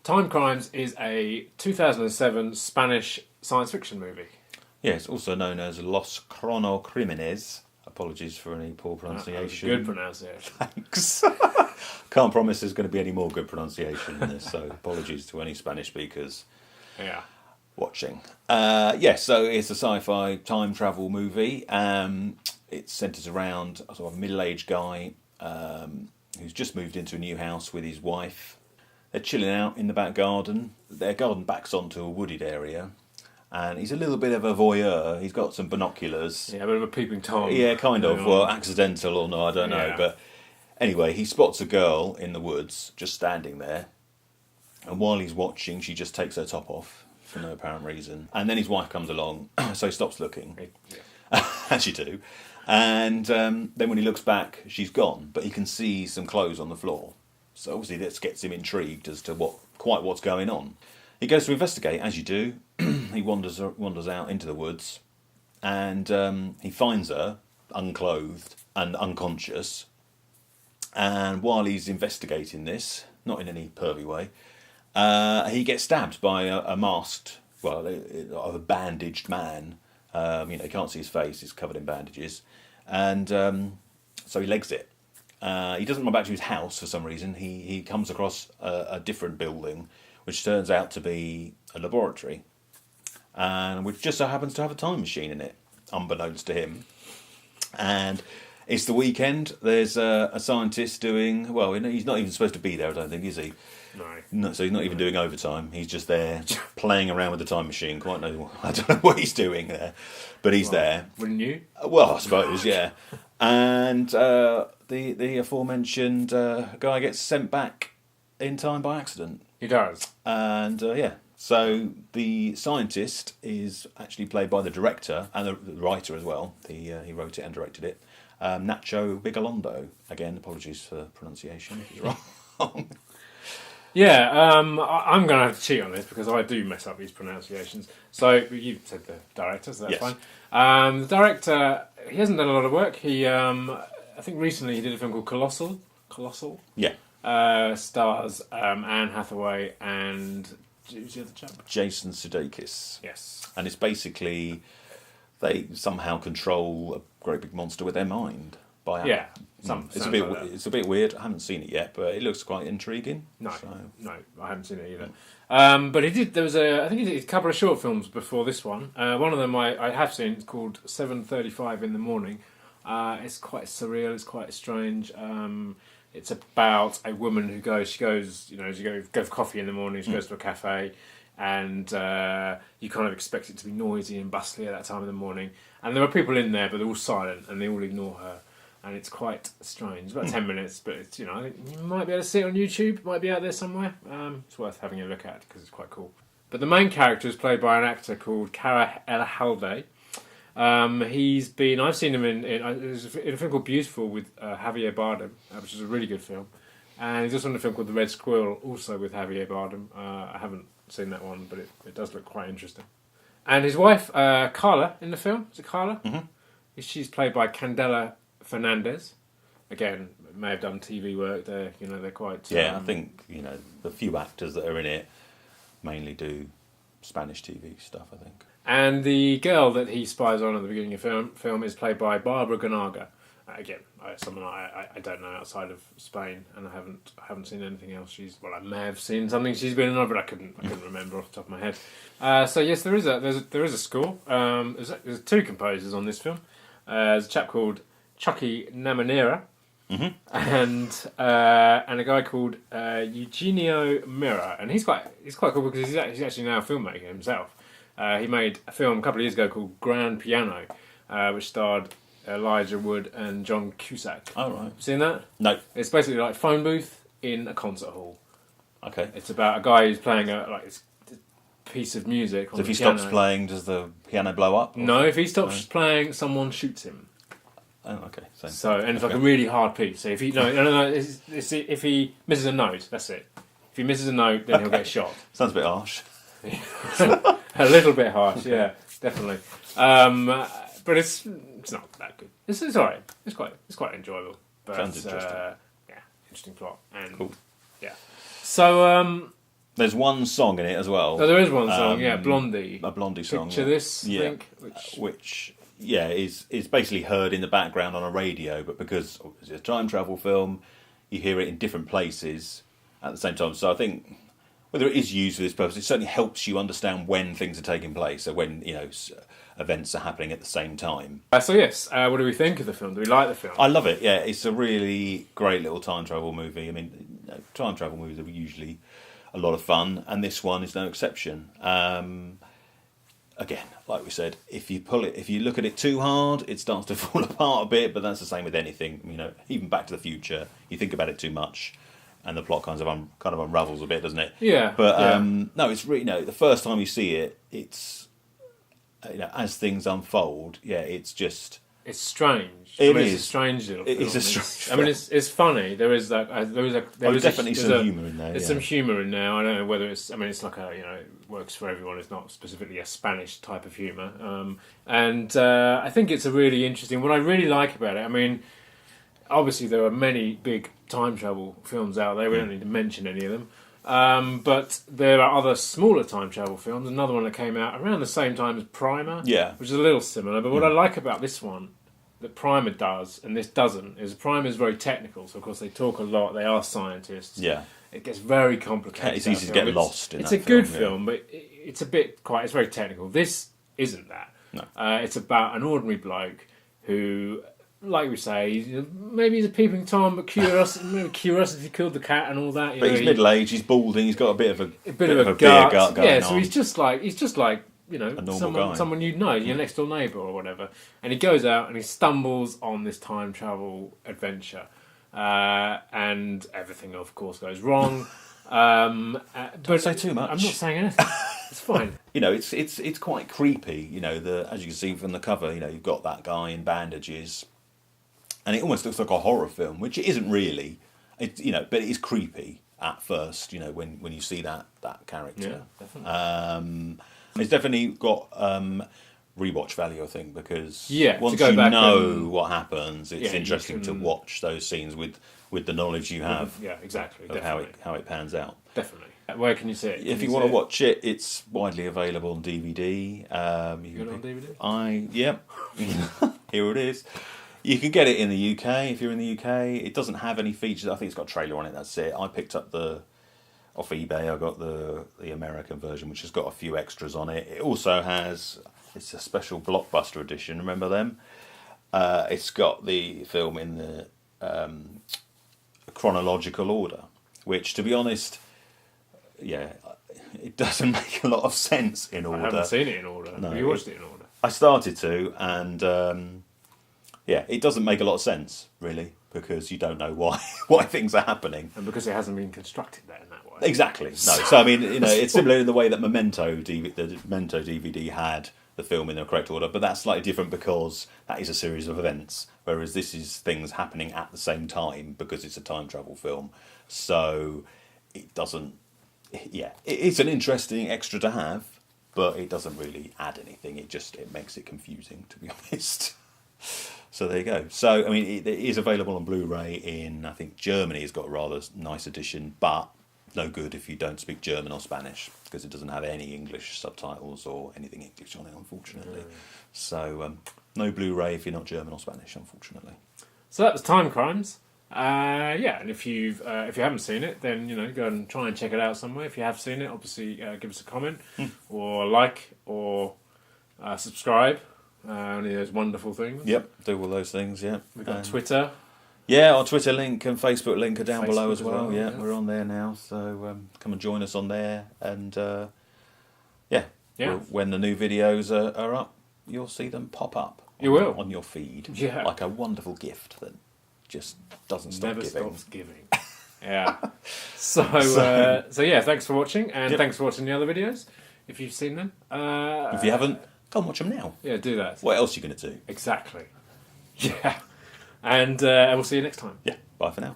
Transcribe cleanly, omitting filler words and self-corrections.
Timecrimes is a 2007 Spanish science fiction movie. Yes, also known as Los Cronocrímenes. Apologies for any poor pronunciation. Good pronunciation. Thanks. Can't promise there's going to be any more good pronunciation in this, so apologies to any Spanish speakers watching. So it's a sci-fi time travel movie. It centres around a sort of middle-aged guy who's just moved into a new house with his wife. They're chilling out in the back garden. Their garden backs onto a wooded area. And he's a little bit of a voyeur. He's got some binoculars. Yeah, a bit of a peeping Tom. Yeah, kind of. Well, accidental or not, I don't know. But anyway, he spots a girl in the woods just standing there. And while he's watching, she just takes her top off for no apparent reason. And then his wife comes along, so he stops looking. As you do. And then when he looks back, she's gone. But he can see some clothes on the floor. So obviously this gets him intrigued as to what's going on. He goes to investigate, as you do. He wanders out into the woods, and he finds her unclothed and unconscious. And while he's investigating this, not in any pervy way, he gets stabbed by a masked, a bandaged man. He can't see his face; he's covered in bandages, and so he legs it. He doesn't run back to his house for some reason. He comes across a different building, which turns out to be a laboratory, and which just so happens to have a time machine in it, unbeknownst to him. And it's the weekend. There's a scientist doing, he's not even supposed to be there, I don't think, is he? No, so he's not even doing overtime. He's just there playing around with the time machine. I don't know what he's doing there, but he's there. Wouldn't you? Well, I suppose, yeah. And the aforementioned guy gets sent back in time by accident. He does. And so the scientist is actually played by the director and the writer as well. He wrote it and directed it. Nacho Vigalondo. Again, apologies for pronunciation if it's wrong. Yeah, I'm going to have to cheat on this because I do mess up these pronunciations. So you said the director, so that's fine. The director, he hasn't done a lot of work. He, I think recently he did a film called Colossal. Yeah. Stars Anne Hathaway and who's the other chap? Jason Sudeikis. Yes. And it's basically they somehow control a great big monster with their mind. It's a bit weird. I haven't seen it yet, but it looks quite intriguing. No, I haven't seen it either. But he did. There was I think he did a couple of short films before this one. One of them I have seen. It's called 7:35 in the Morning. It's quite surreal. It's quite strange. It's about a woman who goes for coffee in the morning. She goes to a cafe, and you kind of expect it to be noisy and bustly at that time of the morning. And there are people in there, but they're all silent and they all ignore her. And it's quite strange. It's about 10 minutes, but it's, I think you might be able to see it on YouTube. It might be out there somewhere. It's worth having a look at because it's quite cool. But the main character is played by an actor called Karra Elejalde. I've seen him in a film called Beautiful with Javier Bardem, which is a really good film. And he's also in a film called The Red Squirrel, also with Javier Bardem. I haven't seen that one, but it does look quite interesting. And his wife, Karla, in the film. Is it Karla? Mm-hmm. She's played by Candela Fernández. Again, may have done TV work there. They're quite... I think, the few actors that are in it mainly do Spanish TV stuff, I think. And the girl that he spies on at the beginning of the film is played by Barbara Goenaga. Again, someone I don't know outside of Spain, and I haven't seen anything else. I may have seen something she's been in, but I couldn't remember off the top of my head. So yes, there is a score. There's two composers on this film. There's a chap called Chucky Namanera, and a guy called Eugenio Mira, and he's quite cool because he's actually now a filmmaker himself. He made a film a couple of years ago called Grand Piano, which starred Elijah Wood and John Cusack. Oh, right. Seen that? No. It's basically like phone booth in a concert hall. Okay. It's about a guy who's playing a piece of music on the piano. So if he stops playing, does the piano blow up? No, if he stops playing, someone shoots him. Oh, okay. And it's like a really hard piece. So if he if he misses a note, that's it. If he misses a note, then he'll get shot. Sounds a bit harsh. A little bit harsh, yeah, definitely. But it's not that good. It's alright. It's quite enjoyable. But, sounds interesting. Interesting plot and cool. Yeah. So There's one song in it as well. Oh, there is one song, Blondie. A Blondie song. Picture This, yeah. I think. Which is basically heard in the background on a radio, but because it's a time travel film, you hear it in different places at the same time. So I think whether it is used for this purpose, it certainly helps you understand when things are taking place, so when events are happening at the same time. So yes, what do we think of the film? Do we like the film? I love it. Yeah, it's a really great little time travel movie. I mean, time travel movies are usually a lot of fun, and this one is no exception. Again, like we said, if you look at it too hard, it starts to fall apart a bit. But that's the same with anything. Even Back to the Future, you think about it too much, and the plot kind of unravels a bit, doesn't it? Yeah. But no, it's really the first time you see it, it's as things unfold. Yeah, it's just. It's strange. It's a strange little film. It's a strange. It's funny. There is that. There's definitely some humour in there. There's some humour in there. I don't know whether it's. I mean, it's like it works for everyone. It's not specifically a Spanish type of humour. And I think it's a really interesting. What I really like about it. I mean, obviously there are many big time travel films out there. We don't need to mention any of them. But there are other smaller time travel films. Another one that came out around the same time as Primer, which is a little similar. But what I like about this one, that Primer does, and this doesn't, is Primer is very technical. So of course they talk a lot. They are scientists. Yeah, it gets very complicated. It's easy to get lost in. It's a good film, but it's a bit It's very technical. This isn't that. No, it's about an ordinary bloke who. Like we say, maybe he's a peeping Tom, but curiosity killed the cat and all that. But he's middle-aged, he's balding, he's got a bit of a beer gut going yeah, on. So he's just like someone you know, your next door neighbour or whatever. And he goes out and he stumbles on this time travel adventure, and everything, of course, goes wrong. Don't say too much. I'm not saying anything. It's fine. It's quite creepy. As you can see from the cover, you've got that guy in bandages. And it almost looks like a horror film, which it isn't really. But it is creepy at first. When you see that character. Yeah, definitely. It's definitely got rewatch value, I think, because once you know what happens, it's interesting to watch those scenes with the knowledge you have. Yeah, exactly. Of how it pans out. Definitely. Where can you see it? If you want to watch it, it's widely available on DVD. You got it on DVD? Here it is. You can get it in the UK if you're in the UK. It doesn't have any features. I think it's got a trailer on it. That's it. I picked up off eBay. I got the American version, which has got a few extras on it. It also has. It's a special blockbuster edition. Remember them? It's got the film in the chronological order, which, to be honest, it doesn't make a lot of sense in order. I haven't seen it in order. No, have you watched it in order? I started to, and it doesn't make a lot of sense, really, because you don't know why things are happening. And because it hasn't been constructed there in that way. Exactly. No. So, I mean, it's similar in the way that the Memento DVD had the film in the correct order, but that's slightly different because that is a series of events, whereas this is things happening at the same time because it's a time travel film. So it doesn't... it's an interesting extra to have, but it doesn't really add anything. It makes it confusing, to be honest. So there you go. So, I mean, it is available on Blu-ray in, I think, Germany has got a rather nice edition, but no good if you don't speak German or Spanish, because it doesn't have any English subtitles or anything English on it, unfortunately. No. So, no Blu-ray if you're not German or Spanish, unfortunately. So that was Timecrimes. And if you haven't seen it, then go and try and check it out somewhere. If you have seen it, obviously give us a comment or like or subscribe. Any of those wonderful things. Yep, do all those things. Yeah, we've got Twitter. Yeah, our Twitter link and Facebook link are down below as well. Yeah, we're on there now, so come and join us on there. And when the new videos are up, you'll see them pop up. You will on your feed. Yeah, like a wonderful gift that just doesn't stop Never giving. Stops giving. Yeah. So thanks for watching, and thanks for watching the other videos. If you've seen them, if you haven't, go and watch them now. Yeah, do that. What else are you going to do? Exactly. Yeah. And we'll see you next time. Yeah. Bye for now.